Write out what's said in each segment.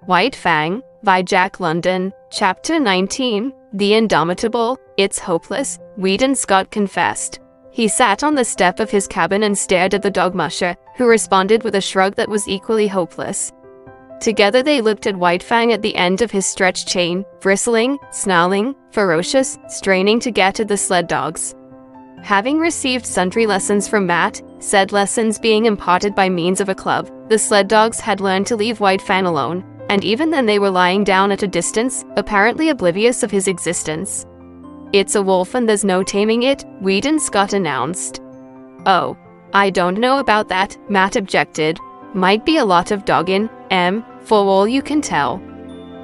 White Fang, by Jack London. Chapter 19, The Indomitable. It's hopeless, Weedon Scott confessed. He sat on the step of his cabin and stared at the dog musher, who responded with a shrug that was equally hopeless. Together they looked at White Fang at the end of his stretched chain, bristling, snarling, ferocious, straining to get at the sled dogs. Having received sundry lessons from Matt, said lessons being imparted by means of a club, the sled dogs had learned to leave White Fang alone, and even then they were lying down at a distance, apparently oblivious of his existence. "It's a wolf and there's no taming it," Weedon Scott announced. "Oh, I don't know about that," Matt objected. "Might be a lot of dogging, for all you can tell.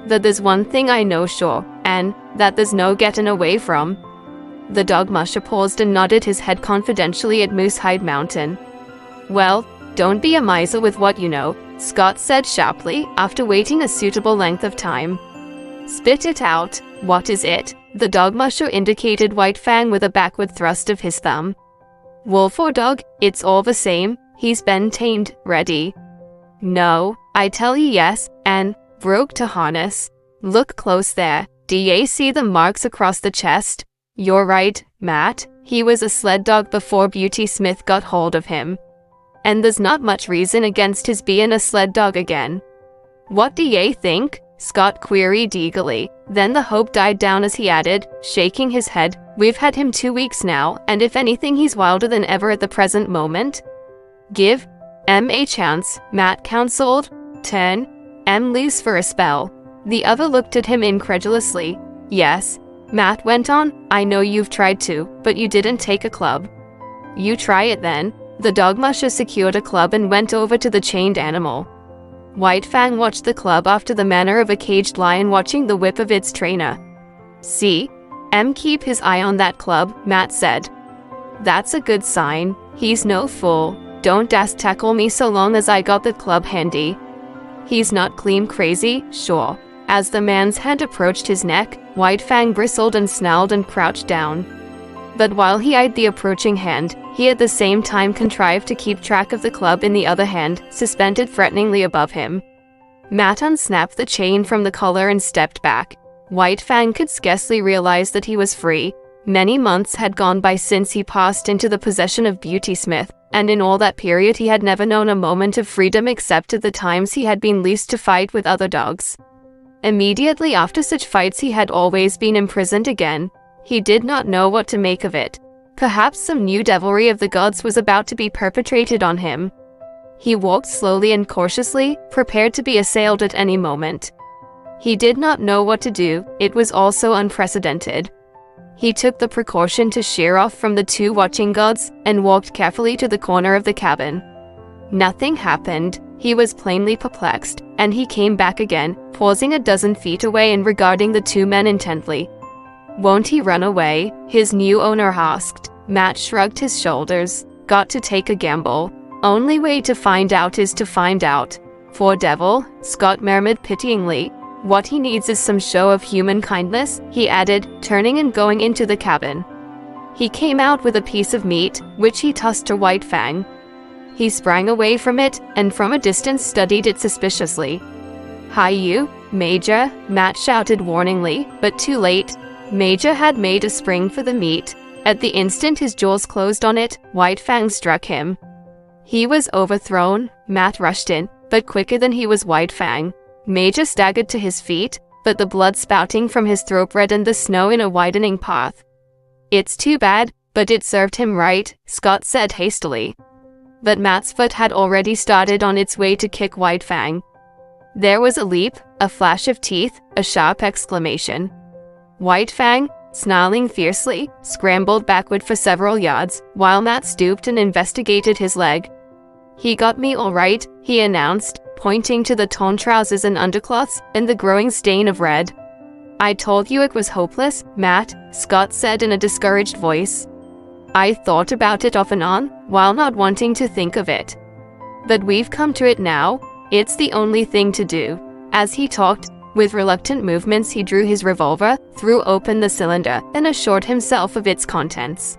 That there's one thing I know sure, and that there's no getting away from." The dog musher paused and nodded his head confidentially at Moosehide Mountain. "Well, don't be a miser with what you know," Scott said sharply, after waiting a suitable length of time. "Spit it out. What is it?" The dog musher indicated White Fang with a backward thrust of his thumb. "Wolf or dog, it's all the same. He's been tamed, ready." "No, I tell you yes, and broke to harness. Look close there. Do ye see the marks across the chest? You're right, Matt. He was a sled dog before Beauty Smith got hold of him. And there's not much reason against his being a sled dog again." "What do ye think?" Scott queried eagerly. Then the hope died down as he added, shaking his head, "We've had him 2 weeks now, and if anything he's wilder than ever at the present moment. Give a chance," Matt counseled. "Turn loose for a spell." The other looked at him incredulously. "Yes," Matt went on, "I know you've tried to, but you didn't take a club." "You try it then." The dog musher secured a club and went over to the chained animal. White Fang watched the club after the manner of a caged lion watching the whip of its trainer. "See? Keep his eye on that club," Matt said. "That's a good sign. He's no fool. Don't dast tackle me so long as I got the club handy. He's not clean crazy, sure." As the man's hand approached his neck, White Fang bristled and snarled and crouched down. But while he eyed the approaching hand, he at the same time contrived to keep track of the club in the other hand, suspended threateningly above him. Matt unsnapped the chain from the collar and stepped back. White Fang could scarcely realize that he was free. Many months had gone by since he passed into the possession of Beauty Smith, and in all that period he had never known a moment of freedom except at the times he had been loosed to fight with other dogs. Immediately after such fights he had always been imprisoned again. He did not know what to make of it. Perhaps some new devilry of the gods was about to be perpetrated on him. He walked slowly and cautiously, prepared to be assailed at any moment. He did not know what to do, it was all so unprecedented. He took the precaution to sheer off from the two watching gods, and walked carefully to the corner of the cabin. Nothing happened. He was plainly perplexed, and he came back again, pausing a dozen feet away and regarding the two men intently. "Won't he run away?" his new owner asked. Matt shrugged his shoulders. "Got to take a gamble. Only way to find out is to find out." "Poor devil," Scott murmured pityingly. "What he needs is some show of human kindness," he added, turning and going into the cabin. He came out with a piece of meat, which he tossed to White Fang. He sprang away from it, and from a distance studied it suspiciously. "Hi you, Major," Matt shouted warningly, but too late. Major had made a spring for the meat. At the instant his jaws closed on it, White Fang struck him. He was overthrown. Matt rushed in, but quicker than he was White Fang. Major staggered to his feet, but the blood spouting from his throat reddened the snow in a widening path. "It's too bad, but it served him right," Scott said hastily. But Matt's foot had already started on its way to kick White Fang. There was a leap, a flash of teeth, a sharp exclamation. White Fang, snarling fiercely, scrambled backward for several yards, while Matt stooped and investigated his leg. "He got me all right," he announced, pointing to the torn trousers and undercloths, and the growing stain of red. "I told you it was hopeless, Matt," Scott said in a discouraged voice. "I thought about it off and on, while not wanting to think of it. But we've come to it now. It's the only thing to do." As he talked, with reluctant movements he drew his revolver, threw open the cylinder, and assured himself of its contents.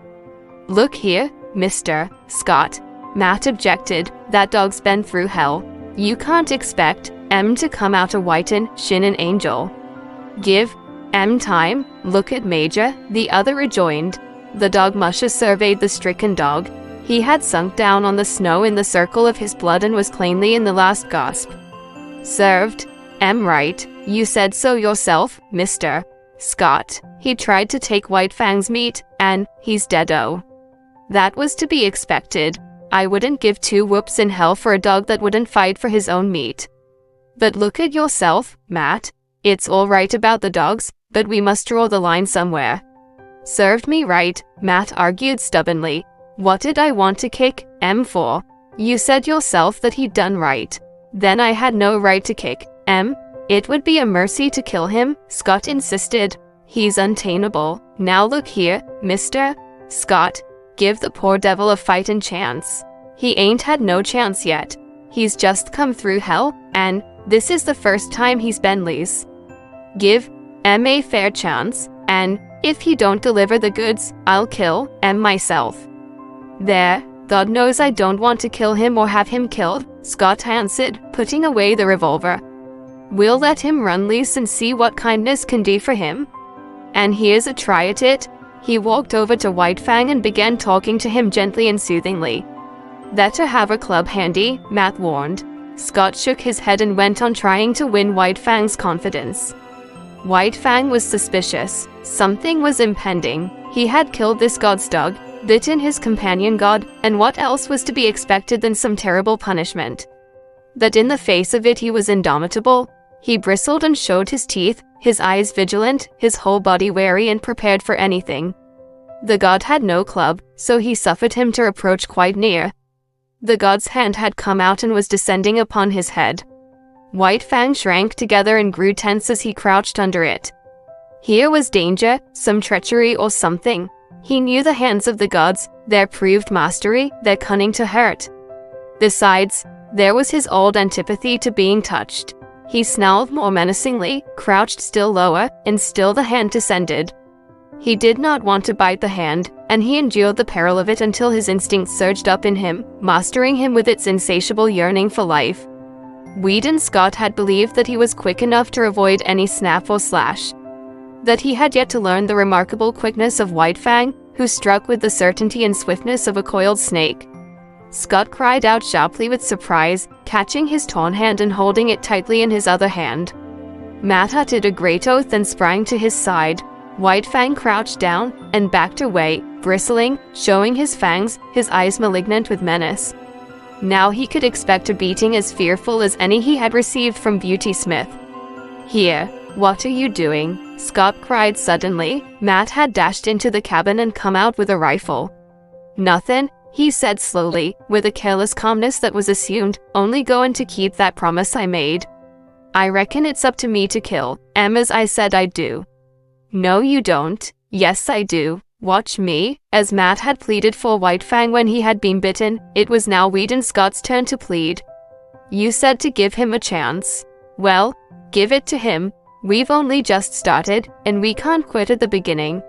"Look here, Mr. Scott," Matt objected, "that dog's been through hell. You can't expect M to come out a whiten, shin an angel. Give M time, look at Major, the other rejoined. The dog musher surveyed the stricken dog. He had sunk down on the snow in the circle of his blood and was plainly in the last gasp. Served. M right, you said so yourself, Mr. Scott. He tried to take White Fang's meat, and he's dead-o. That was to be expected. I wouldn't give 2 whoops in hell for a dog that wouldn't fight for his own meat. But look at yourself, Matt. It's all right about the dogs, but we must draw the line somewhere. Served me right, Matt argued stubbornly. What did I want to kick M for? You said yourself that he'd done right. Then I had no right to kick M. It would be a mercy to kill him, Scott insisted. He's untamable. Now look here, Mr. Scott. Give the poor devil a fightin' chance. He ain't had no chance yet. He's just come through hell, and this is the first time he's been loose. Give M a fair chance, and if he don't deliver the goods, I'll kill M myself. There, God knows I don't want to kill him or have him killed, Scott answered, putting away the revolver. We'll let him run loose and see what kindness can do for him. And here's a try at it. He walked over to White Fang and began talking to him gently and soothingly. Better have a club handy, Matt warned. Scott shook his head and went on trying to win White Fang's confidence. White Fang was suspicious. Something was impending. He had killed this god's dog, bitten his companion god, and what else was to be expected than some terrible punishment? That in the face of it he was indomitable. He bristled and showed his teeth, his eyes vigilant, his whole body wary and prepared for anything. The god had no club, so he suffered him to approach quite near. The god's hand had come out and was descending upon his head. White Fang shrank together and grew tense as he crouched under it. Here was danger, some treachery or something. He knew the hands of the gods, their proved mastery, their cunning to hurt. Besides, there was his old antipathy to being touched. He snarled more menacingly, crouched still lower, and still the hand descended. He did not want to bite the hand, and he endured the peril of it until his instinct surged up in him, mastering him with its insatiable yearning for life. Weedon Scott had believed that he was quick enough to avoid any snap or slash. That he had yet to learn the remarkable quickness of White Fang, who struck with the certainty and swiftness of a coiled snake. Scott cried out sharply with surprise, catching his torn hand and holding it tightly in his other hand. Matt uttered a great oath and sprang to his side. White Fang crouched down and backed away, bristling, showing his fangs, his eyes malignant with menace. Now he could expect a beating as fearful as any he had received from Beauty Smith. Here, what are you doing? Scott cried suddenly. Matt had dashed into the cabin and come out with a rifle. Nothing, he said slowly, with a careless calmness that was assumed, only going to keep that promise I made. I reckon it's up to me to kill M as I said I'd do. No you don't. Yes I do. Watch me. As Matt had pleaded for White Fang when he had been bitten, it was now Weedon Scott's turn to plead. You said to give him a chance. Well, give it to him. We've only just started, and we can't quit at the beginning.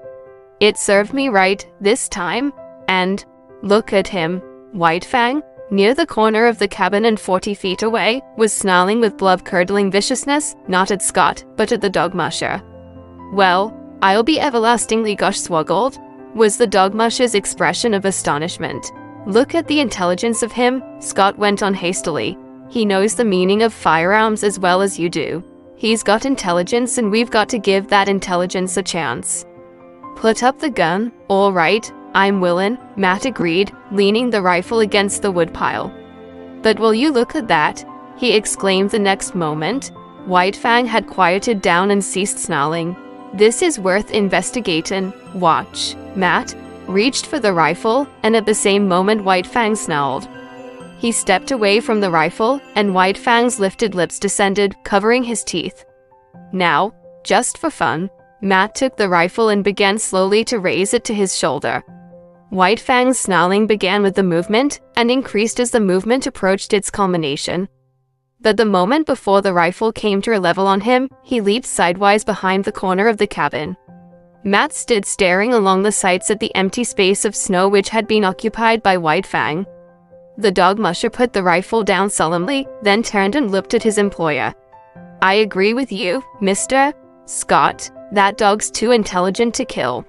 It served me right, this time, and look at him. White Fang, near the corner of the cabin and 40 feet away, was snarling with blood-curdling viciousness, not at Scott, but at the dog musher. Well, I'll be everlastingly gosh swoggled, was the dog musher's expression of astonishment. Look at the intelligence of him, Scott went on hastily. He knows the meaning of firearms as well as you do. He's got intelligence and we've got to give that intelligence a chance. Put up the gun, all right, I'm willin', Matt agreed, leaning the rifle against the woodpile. But will you look at that? He exclaimed the next moment. White Fang had quieted down and ceased snarling. This is worth investigatin'. Watch. Matt reached for the rifle, and at the same moment White Fang snarled. He stepped away from the rifle, and White Fang's lifted lips descended, covering his teeth. Now, just for fun, Matt took the rifle and began slowly to raise it to his shoulder. White Fang's snarling began with the movement, and increased as the movement approached its culmination. But the moment before the rifle came to a level on him, he leaped sidewise behind the corner of the cabin. Matt stood staring along the sights at the empty space of snow which had been occupied by White Fang. The dog musher put the rifle down solemnly, then turned and looked at his employer. "I agree with you, Mr. Scott. That dog's too intelligent to kill."